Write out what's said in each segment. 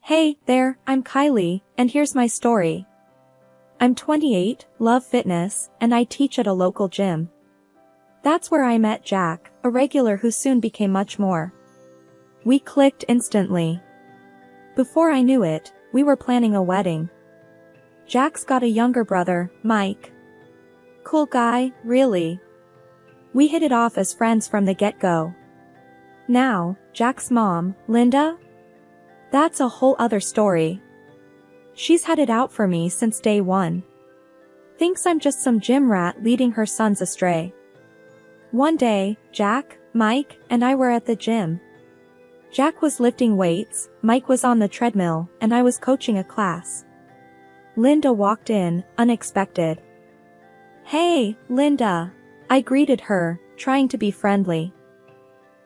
Hey there, I'm Kylie, and here's my story. I'm 28, love fitness, and I teach at a local gym. That's where I met Jack, a regular who soon became much more. We clicked instantly. Before I knew it, we were planning a wedding. Jack's got a younger brother, Mike. Cool guy, really. We hit it off as friends from the get-go. Now, Jack's mom, Linda? That's a whole other story. She's had it out for me since day one. Thinks I'm just some gym rat leading her sons astray. One day, Jack, Mike, and I were at the gym. Jack was lifting weights, Mike was on the treadmill, and I was coaching a class. Linda walked in, unexpected. Hey, Linda. I greeted her, trying to be friendly.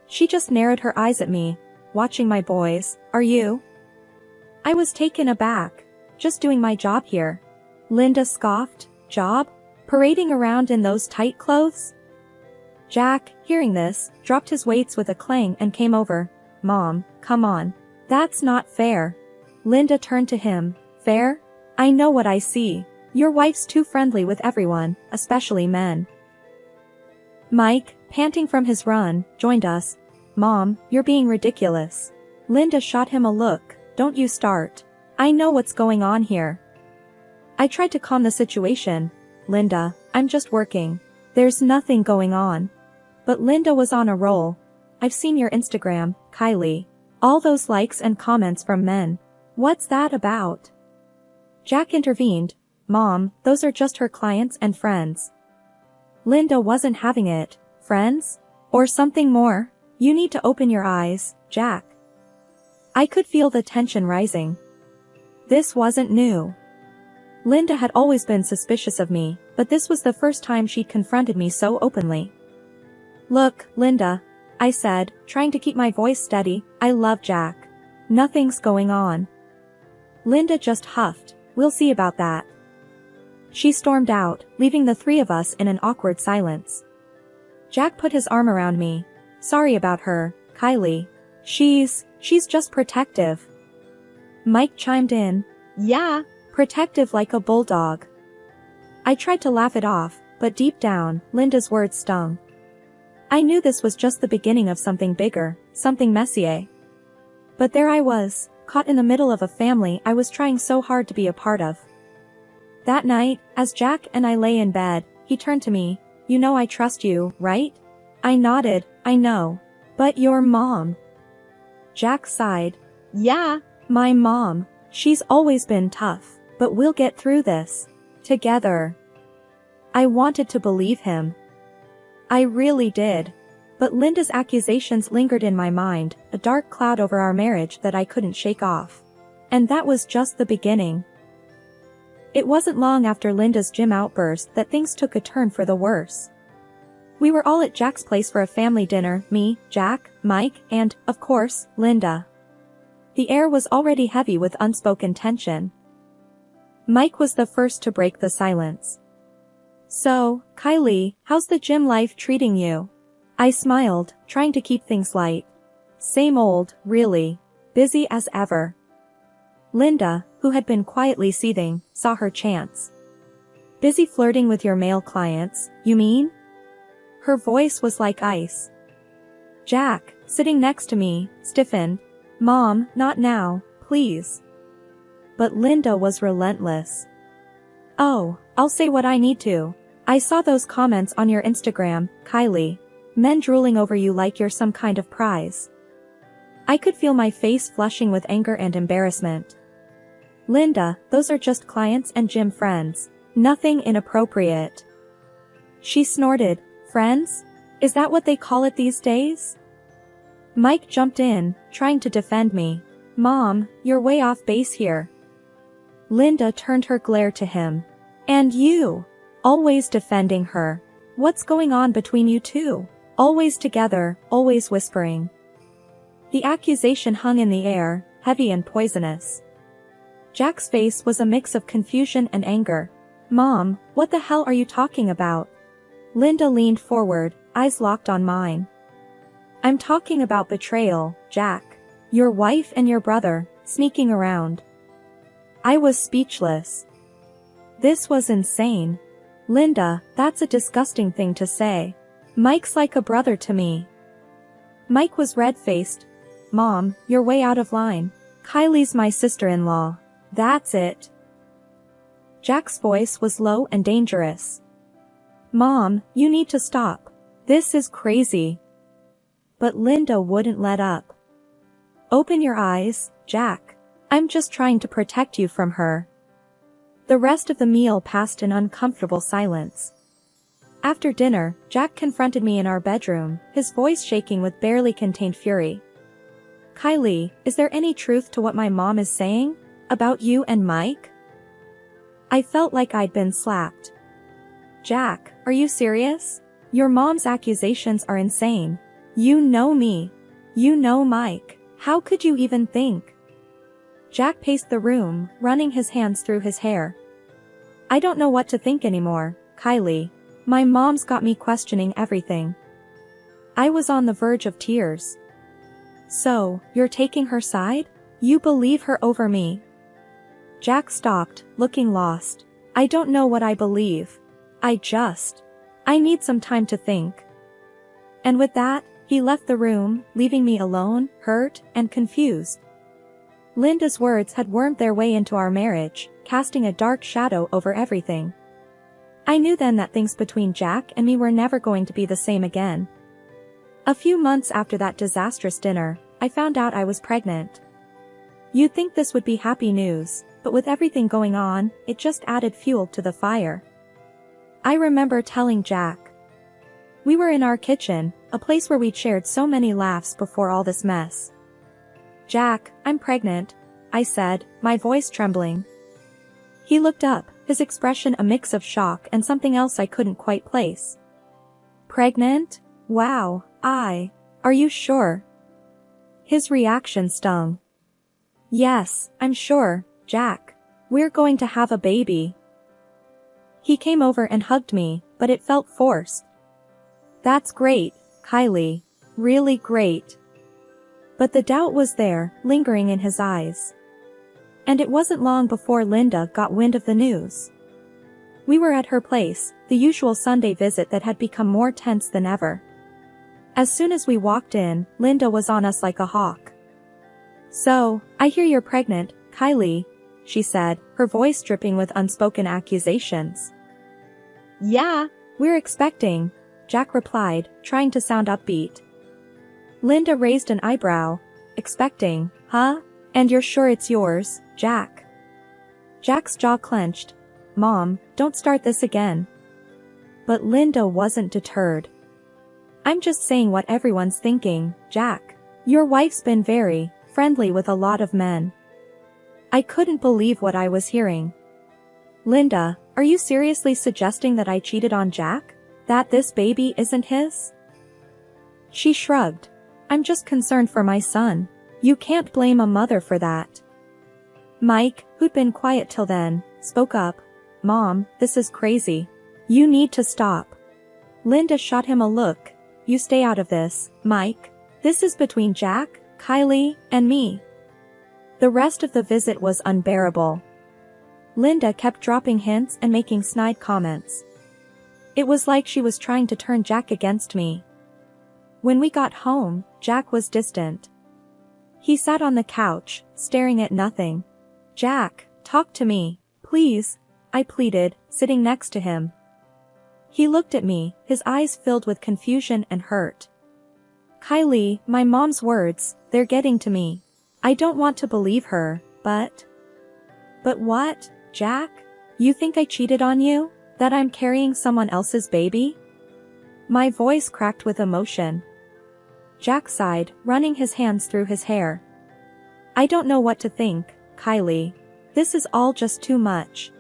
She just narrowed her eyes at me, watching my boys. Are you? I was taken aback. Just doing my job here. Linda scoffed. Job? Parading around in those tight clothes? Jack, hearing this, dropped his weights with a clang and came over. Mom, come on. That's not fair. Linda turned to him. Fair? I know what I see. Your wife's too friendly with everyone, especially men. Mike, panting from his run, joined us. Mom, you're being ridiculous. Linda shot him a look. Don't you start. I know what's going on here. I tried to calm the situation. Linda, I'm just working. There's nothing going on. But Linda was on a roll. I've seen your Instagram, Kylie. All those likes and comments from men. What's that about? Jack intervened. Mom, those are just her clients and friends. Linda wasn't having it. Friends? Or something more? You need to open your eyes, Jack. I could feel the tension rising. This wasn't new. Linda had always been suspicious of me, but this was the first time she'd confronted me so openly. Look, Linda, I said, trying to keep my voice steady, I love Jack. Nothing's going on. Linda just huffed. We'll see about that. She stormed out, leaving the three of us in an awkward silence. Jack put his arm around me. Sorry about her, Kylie. She's just protective. Mike chimed in. Yeah, protective like a bulldog. I tried to laugh it off, but deep down, Linda's words stung. I knew this was just the beginning of something bigger, something messier. But there I was, caught in the middle of a family I was trying so hard to be a part of. That night, as Jack and I lay in bed, he turned to me. You know I trust you, right? I nodded. I know. But your mom. Jack sighed. Yeah, my mom. She's always been tough, but we'll get through this. Together. I wanted to believe him. I really did. But Linda's accusations lingered in my mind, a dark cloud over our marriage that I couldn't shake off. And that was just the beginning. It wasn't long after Linda's gym outburst that things took a turn for the worse. We were all at Jack's place for a family dinner, me, Jack, Mike, and, of course, Linda. The air was already heavy with unspoken tension. Mike was the first to break the silence. So, Kylie, how's the gym life treating you? I smiled, trying to keep things light. Same old, really. Busy as ever. Linda, who had been quietly seething, saw her chance. Busy flirting with your male clients, you mean? Her voice was like ice. Jack, sitting next to me, stiffened. Mom, not now, please. But Linda was relentless. Oh, I'll say what I need to. I saw those comments on your Instagram, Kylie. Men drooling over you like you're some kind of prize. I could feel my face flushing with anger and embarrassment. Linda, those are just clients and gym friends. Nothing inappropriate. She snorted. Friends? Is that what they call it these days? Mike jumped in, trying to defend me. Mom, you're way off base here. Linda turned her glare to him. And you? Always defending her. What's going on between you two? Always together, always whispering. The accusation hung in the air, heavy and poisonous. Jack's face was a mix of confusion and anger. Mom, what the hell are you talking about? Linda leaned forward, eyes locked on mine. I'm talking about betrayal, Jack. Your wife and your brother, sneaking around. I was speechless. This was insane. Linda, that's a disgusting thing to say. Mike's like a brother to me. Mike was red-faced. Mom, you're way out of line. Kylie's my sister-in-law. That's it. Jack's voice was low and dangerous. Mom, you need to stop. This is crazy. But Linda wouldn't let up. Open your eyes, Jack. I'm just trying to protect you from her. The rest of the meal passed in uncomfortable silence. After dinner, Jack confronted me in our bedroom, his voice shaking with barely contained fury. Kylie, is there any truth to what my mom is saying? About you and Mike? I felt like I'd been slapped. Jack, are you serious? Your mom's accusations are insane. You know me. You know Mike. How could you even think? Jack paced the room, running his hands through his hair. I don't know what to think anymore, Kylie. My mom's got me questioning everything. I was on the verge of tears. So, you're taking her side? You believe her over me? Jack stopped, looking lost. I don't know what I believe. I need some time to think. And with that, he left the room, leaving me alone, hurt, and confused. Linda's words had wormed their way into our marriage, casting a dark shadow over everything. I knew then that things between Jack and me were never going to be the same again. A few months after that disastrous dinner, I found out I was pregnant. You'd think this would be happy news, but with everything going on, it just added fuel to the fire. I remember telling Jack. We were in our kitchen, a place where we'd shared so many laughs before all this mess. Jack, I'm pregnant, I said, my voice trembling. He looked up, his expression a mix of shock and something else I couldn't quite place. Pregnant? Wow, are you sure? His reaction stung. Yes, I'm sure, Jack. We're going to have a baby. He came over and hugged me, but it felt forced. That's great, Kylie. Really great. But the doubt was there, lingering in his eyes. And it wasn't long before Linda got wind of the news. We were at her place, the usual Sunday visit that had become more tense than ever. As soon as we walked in, Linda was on us like a hawk. So, I hear you're pregnant, Kylie, she said, her voice dripping with unspoken accusations. Yeah, we're expecting, Jack replied, trying to sound upbeat. Linda raised an eyebrow. Expecting, huh? And you're sure it's yours, Jack? Jack's jaw clenched. Mom, don't start this again. But Linda wasn't deterred. I'm just saying what everyone's thinking, Jack. Your wife's been very friendly with a lot of men. I couldn't believe what I was hearing. Linda, are you seriously suggesting that I cheated on Jack? That this baby isn't his? She shrugged. I'm just concerned for my son. You can't blame a mother for that. Mike, who'd been quiet till then, spoke up. Mom, this is crazy. You need to stop. Linda shot him a look. You stay out of this, Mike. This is between Jack, Kylie, and me. The rest of the visit was unbearable. Linda kept dropping hints and making snide comments. It was like she was trying to turn Jack against me. When we got home, Jack was distant. He sat on the couch, staring at nothing. Jack, talk to me, please, I pleaded, sitting next to him. He looked at me, his eyes filled with confusion and hurt. Kylie, my mom's words, they're getting to me. I don't want to believe her, but... But what, Jack? You think I cheated on you? That I'm carrying someone else's baby? My voice cracked with emotion. Jack sighed, running his hands through his hair. I don't know what to think, Kylie. This is all just too much.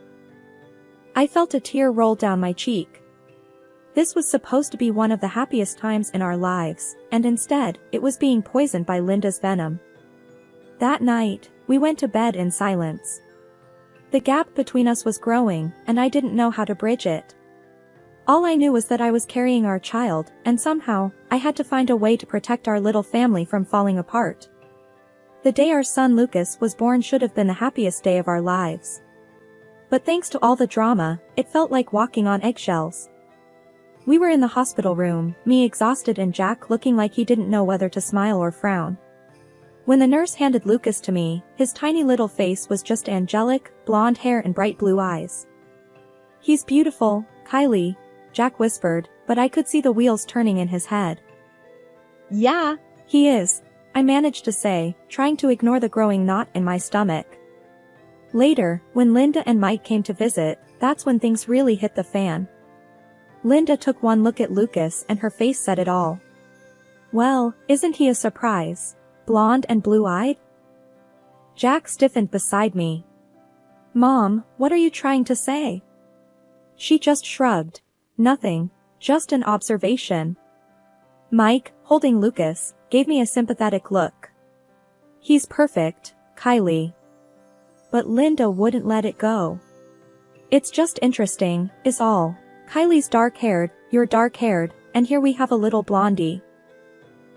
I felt a tear roll down my cheek. This was supposed to be one of the happiest times in our lives, and instead, it was being poisoned by Linda's venom. That night, we went to bed in silence. The gap between us was growing, and I didn't know how to bridge it. All I knew was that I was carrying our child, and somehow, I had to find a way to protect our little family from falling apart. The day our son Lucas was born should have been the happiest day of our lives. But thanks to all the drama, it felt like walking on eggshells. We were in the hospital room, me exhausted and Jack looking like he didn't know whether to smile or frown. When the nurse handed Lucas to me, his tiny little face was just angelic, blonde hair and bright blue eyes. "He's beautiful, Kylie," Jack whispered, but I could see the wheels turning in his head. "Yeah, he is," I managed to say, trying to ignore the growing knot in my stomach. Later, when Linda and Mike came to visit, that's when things really hit the fan. Linda took one look at Lucas and her face said it all. "Well, isn't he a surprise? Blonde and blue-eyed?" Jack stiffened beside me. "Mom, what are you trying to say?" She just shrugged. "Nothing, just an observation." Mike, holding Lucas, gave me a sympathetic look. "He's perfect, Kylie." But Linda wouldn't let it go. "It's just interesting, is all. Kylie's dark-haired, you're dark-haired, and here we have a little blondie."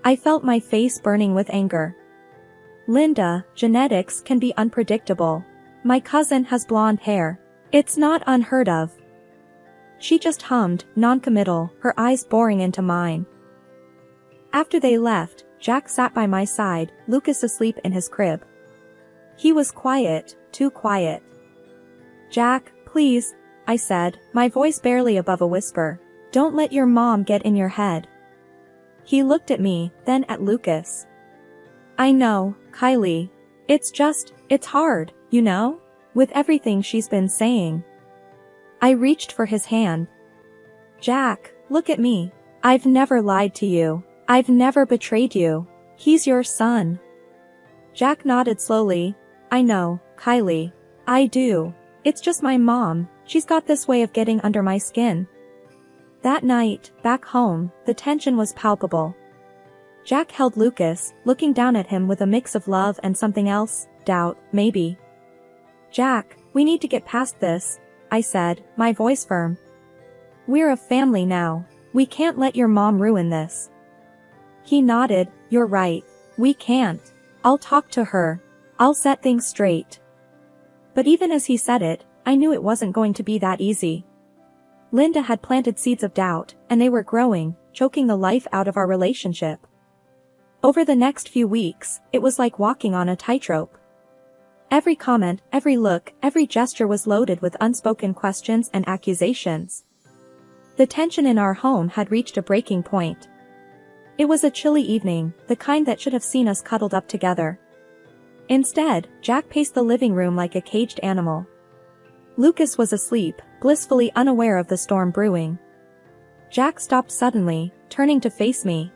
I felt my face burning with anger. "Linda, genetics can be unpredictable. My cousin has blonde hair. It's not unheard of." She just hummed, non-committal, her eyes boring into mine. After they left, Jack sat by my side, Lucas asleep in his crib. He was quiet, too quiet. "Jack, please," I said, my voice barely above a whisper. "Don't let your mom get in your head." He looked at me, then at Lucas. "I know, Kylie. It's hard, you know? With everything she's been saying." I reached for his hand. "Jack, look at me. I've never lied to you. I've never betrayed you. He's your son." Jack nodded slowly. "I know, Kylie. I do. It's just my mom, she's got this way of getting under my skin." That night, back home, the tension was palpable. Jack held Lucas, looking down at him with a mix of love and something else, doubt, maybe. "Jack, we need to get past this," I said, my voice firm. "We're a family now. We can't let your mom ruin this." He nodded. "You're right. We can't. I'll talk to her. I'll set things straight." But even as he said it, I knew it wasn't going to be that easy. Linda had planted seeds of doubt, and they were growing, choking the life out of our relationship. Over the next few weeks, it was like walking on a tightrope. Every comment, every look, every gesture was loaded with unspoken questions and accusations. The tension in our home had reached a breaking point. It was a chilly evening, the kind that should have seen us cuddled up together. Instead, Jack paced the living room like a caged animal. Lucas was asleep, blissfully unaware of the storm brewing. Jack stopped suddenly, turning to face me.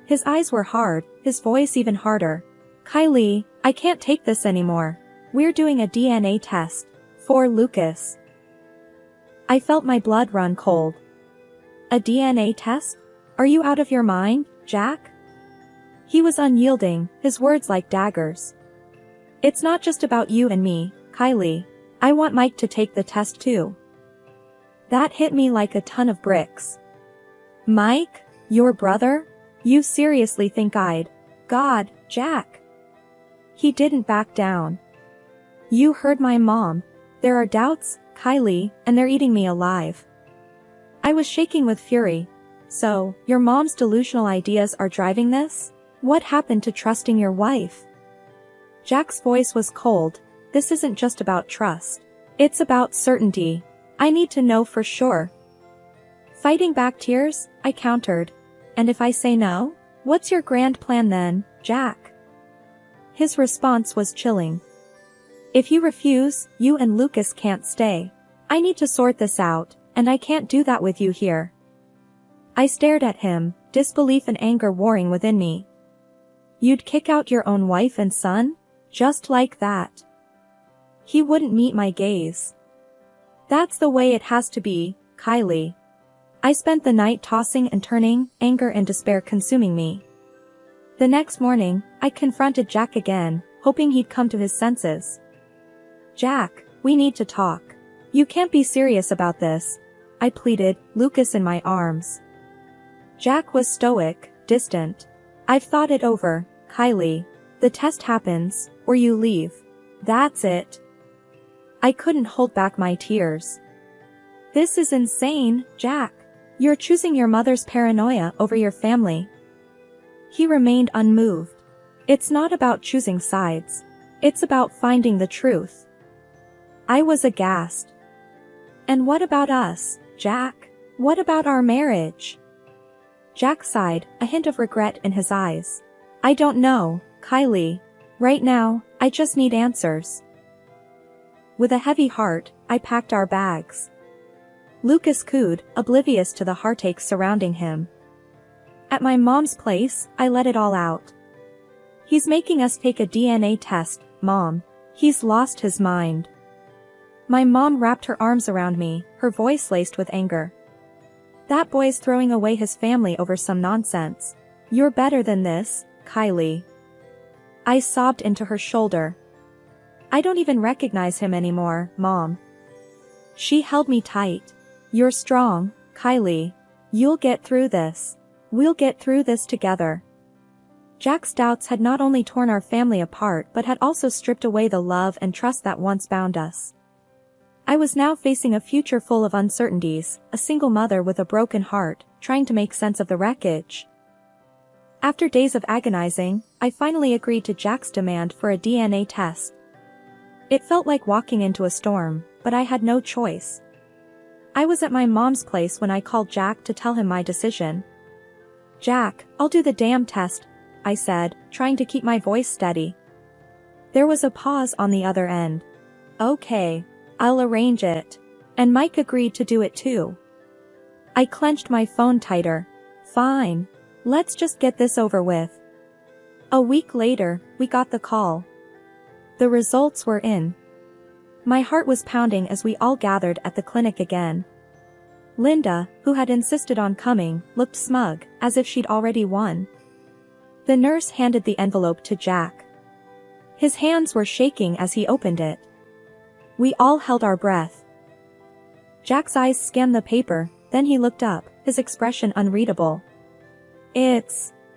His eyes were hard, his voice even harder. "Kylie, I can't take this anymore. We're doing a DNA test. For Lucas." I felt my blood run cold. "A DNA test? Are you out of your mind, Jack?" He was unyielding, his words like daggers. "It's not just about you and me, Kylie. I want Mike to take the test too." That hit me like a ton of bricks. "Mike? Your brother? You seriously think I'd..." "God, Jack." He didn't back down. "You heard my mom. There are doubts, Kylie, and they're eating me alive." I was shaking with fury. "So, your mom's delusional ideas are driving this? What happened to trusting your wife?" Jack's voice was cold. "This isn't just about trust. It's about certainty. I need to know for sure." Fighting back tears, I countered. "And if I say no? What's your grand plan then, Jack?" His response was chilling. "If you refuse, you and Lucas can't stay. I need to sort this out, and I can't do that with you here." I stared at him, disbelief and anger warring within me. "You'd kick out your own wife and son? Just like that?" He wouldn't meet my gaze. "That's the way it has to be, Kylie." I spent the night tossing and turning, anger and despair consuming me. The next morning, I confronted Jack again, hoping he'd come to his senses. "Jack, we need to talk. You can't be serious about this," I pleaded, Lucas in my arms. Jack was stoic, distant. "I've thought it over, Kylie. The test happens, or you leave. That's it. I couldn't hold back my tears. This is insane, Jack. You're choosing your mother's paranoia over your family. He remained unmoved. It's not about choosing sides. It's about finding the truth. I was aghast. And what about us, Jack? What about our marriage? Jack sighed, a hint of regret in his eyes. I don't know, Kylie. Right now, I just need answers. With a heavy heart, I packed our bags. Lucas cooed, oblivious to the heartache surrounding him. At my mom's place, I let it all out. He's making us take a DNA test, Mom. He's lost his mind. My mom wrapped her arms around me, her voice laced with anger. That boy's throwing away his family over some nonsense. You're better than this, Kylie. I sobbed into her shoulder. I don't even recognize him anymore, Mom. She held me tight. You're strong, Kylie. You'll get through this. We'll get through this together. Jack's doubts had not only torn our family apart but had also stripped away the love and trust that once bound us. I was now facing a future full of uncertainties, a single mother with a broken heart, trying to make sense of the wreckage. After days of agonizing, I finally agreed to Jack's demand for a DNA test. It felt like walking into a storm, but I had no choice. I was at my mom's place when I called Jack to tell him my decision. Jack, I'll do the damn test, I said, trying to keep my voice steady. There was a pause on the other end. Okay. I'll arrange it. And Mike agreed to do it too. I clenched my phone tighter. Fine. Let's just get this over with. A week later, we got the call. The results were in. My heart was pounding as we all gathered at the clinic again. Linda, who had insisted on coming, looked smug, as if she'd already won. The nurse handed the envelope to Jack. His hands were shaking as he opened it. We all held our breath. Jack's eyes scanned the paper, then he looked up, his expression unreadable.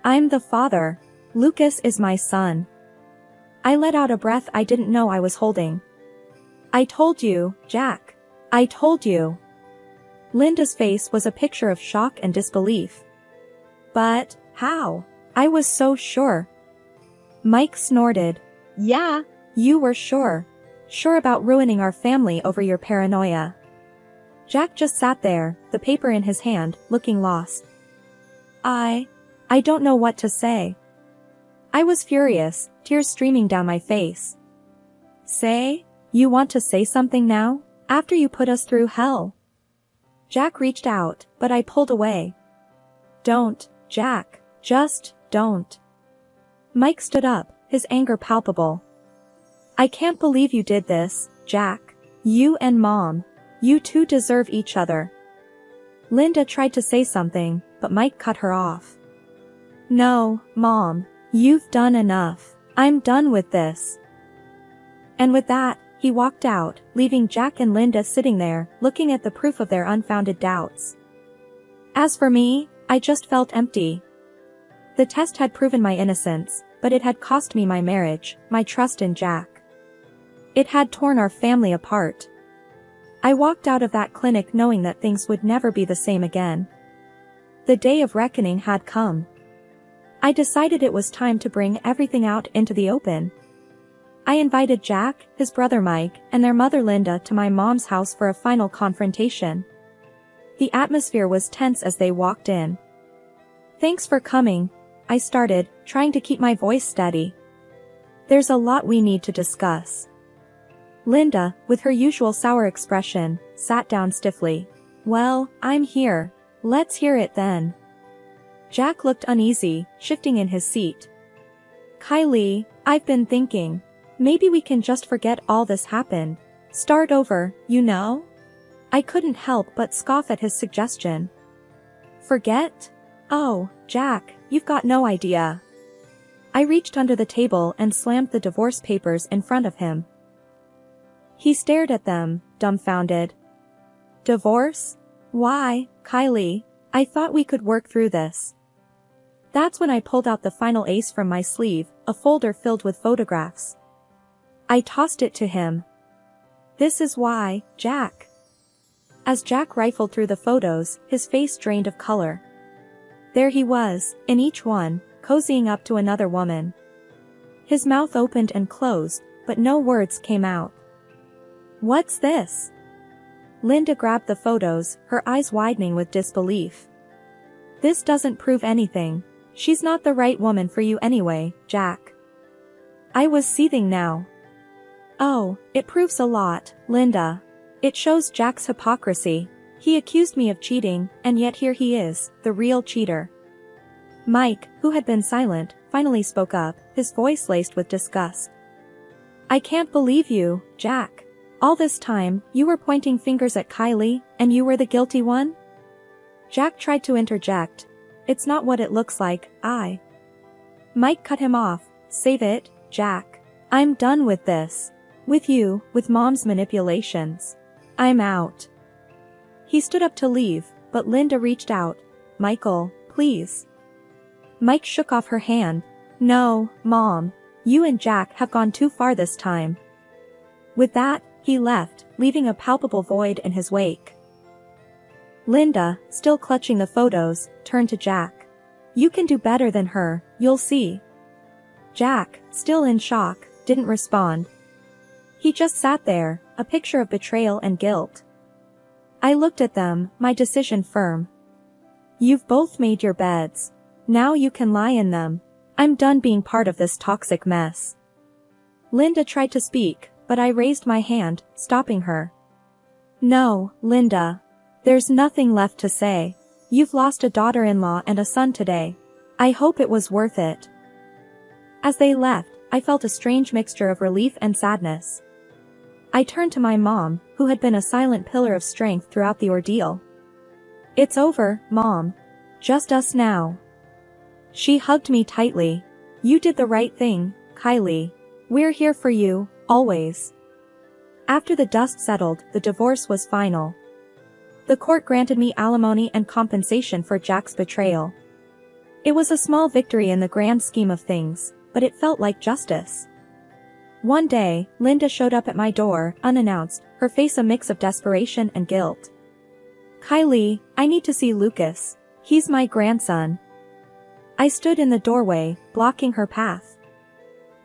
I'm the father. Lucas is my son. I let out a breath I didn't know I was holding. I told you, Jack. I told you. Linda's face was a picture of shock and disbelief. But, how? I was so sure. Mike snorted. Yeah, you were sure. Sure about ruining our family over your paranoia. Jack just sat there, the paper in his hand, looking lost. I don't know what to say. I was furious, tears streaming down my face. Say? You want to say something now? After you put us through hell? Jack reached out, but I pulled away. Don't, Jack, just don't. Mike stood up, his anger palpable. I can't believe you did this, Jack. You and Mom. You two deserve each other. Linda tried to say something, but Mike cut her off. No, Mom. You've done enough. I'm done with this. And with that, he walked out, leaving Jack and Linda sitting there, looking at the proof of their unfounded doubts. As for me, I just felt empty. The test had proven my innocence, but it had cost me my marriage, my trust in Jack. It had torn our family apart. I walked out of that clinic knowing that things would never be the same again. The day of reckoning had come. I decided it was time to bring everything out into the open. I invited Jack, his brother Mike, and their mother Linda to my mom's house for a final confrontation. The atmosphere was tense as they walked in. Thanks for coming, I started, trying to keep my voice steady. There's a lot we need to discuss. Linda, with her usual sour expression, sat down stiffly. Well, I'm here. Let's hear it then. Jack looked uneasy, shifting in his seat. Kylie, I've been thinking. Maybe we can just forget all this happened. Start over, you know? I couldn't help but scoff at his suggestion. Forget? Oh, Jack, you've got no idea. I reached under the table and slammed the divorce papers in front of him. He stared at them, dumbfounded. Divorce? Why, Kylie, I thought we could work through this. That's when I pulled out the final ace from my sleeve, a folder filled with photographs. I tossed it to him. "This is why, Jack." As Jack rifled through the photos, his face drained of color. There he was, in each one, cozying up to another woman. His mouth opened and closed, but no words came out. "What's this?" Linda grabbed the photos, her eyes widening with disbelief. "This doesn't prove anything. She's not the right woman for you anyway, Jack." I was seething now. "Oh, it proves a lot, Linda. It shows Jack's hypocrisy. He accused me of cheating, and yet here he is, the real cheater." Mike, who had been silent, finally spoke up, his voice laced with disgust. "I can't believe you, Jack. All this time, you were pointing fingers at Kylie, and you were the guilty one?" Jack tried to interject. "It's not what it looks like, Mike cut him off. "Save it, Jack. I'm done with this. With you, with Mom's manipulations. I'm out." He stood up to leave, but Linda reached out. "Michael, please." Mike shook off her hand. "No, Mom. You and Jack have gone too far this time." With that, he left, leaving a palpable void in his wake. Linda, still clutching the photos, turned to Jack. "You can do better than her, you'll see." Jack, still in shock, didn't respond. He just sat there, a picture of betrayal and guilt. I looked at them, my decision firm. "You've both made your beds. Now you can lie in them. I'm done being part of this toxic mess." Linda tried to speak, but I raised my hand, stopping her. "No, Linda. There's nothing left to say. You've lost a daughter-in-law and a son today. I hope it was worth it." As they left, I felt a strange mixture of relief and sadness. I turned to my mom, who had been a silent pillar of strength throughout the ordeal. "It's over, Mom. Just us now." She hugged me tightly. "You did the right thing, Kylie. We're here for you, always." After the dust settled, the divorce was final. The court granted me alimony and compensation for Jack's betrayal. It was a small victory in the grand scheme of things, but it felt like justice. One day, Linda showed up at my door, unannounced, her face a mix of desperation and guilt. "Kylie, I need to see Lucas. He's my grandson." I stood in the doorway, blocking her path.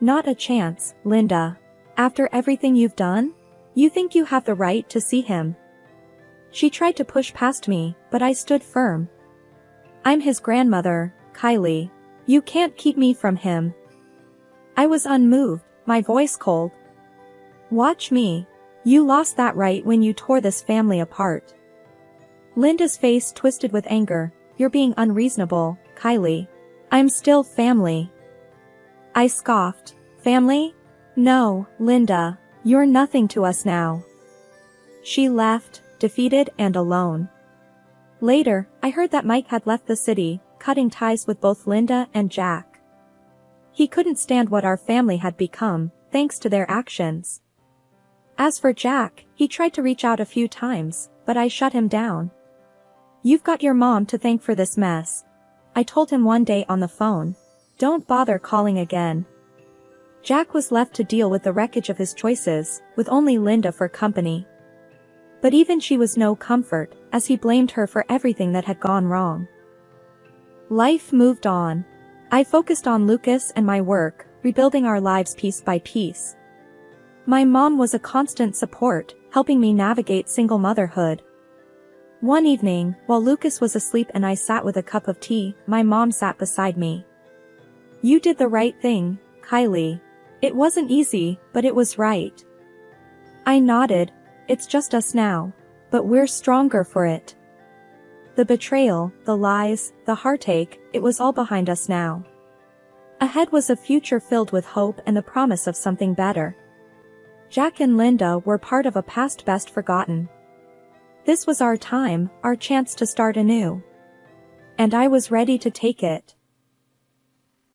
"Not a chance, Linda. After everything you've done? You think you have the right to see him?" She tried to push past me, but I stood firm. "I'm his grandmother, Kylie. You can't keep me from him." I was unmoved, my voice cold. "Watch me. You lost that right when you tore this family apart." Linda's face twisted with anger. "You're being unreasonable, Kylie. I'm still family." I scoffed. "Family? No, Linda, you're nothing to us now." She left, defeated and alone. Later, I heard that Mike had left the city, cutting ties with both Linda and Jack. He couldn't stand what our family had become, thanks to their actions. As for Jack, he tried to reach out a few times, but I shut him down. "You've got your mom to thank for this mess," I told him one day on the phone. "Don't bother calling again." Jack was left to deal with the wreckage of his choices, with only Linda for company. But even she was no comfort, as he blamed her for everything that had gone wrong. Life moved on. I focused on Lucas and my work, rebuilding our lives piece by piece. My mom was a constant support, helping me navigate single motherhood. One evening, while Lucas was asleep and I sat with a cup of tea, my mom sat beside me. "You did the right thing, Kylie. It wasn't easy, but it was right." I nodded. "It's just us now. But we're stronger for it." The betrayal, the lies, the heartache, it was all behind us now. Ahead was a future filled with hope and the promise of something better. Jack and Linda were part of a past best forgotten. This was our time, our chance to start anew. And I was ready to take it.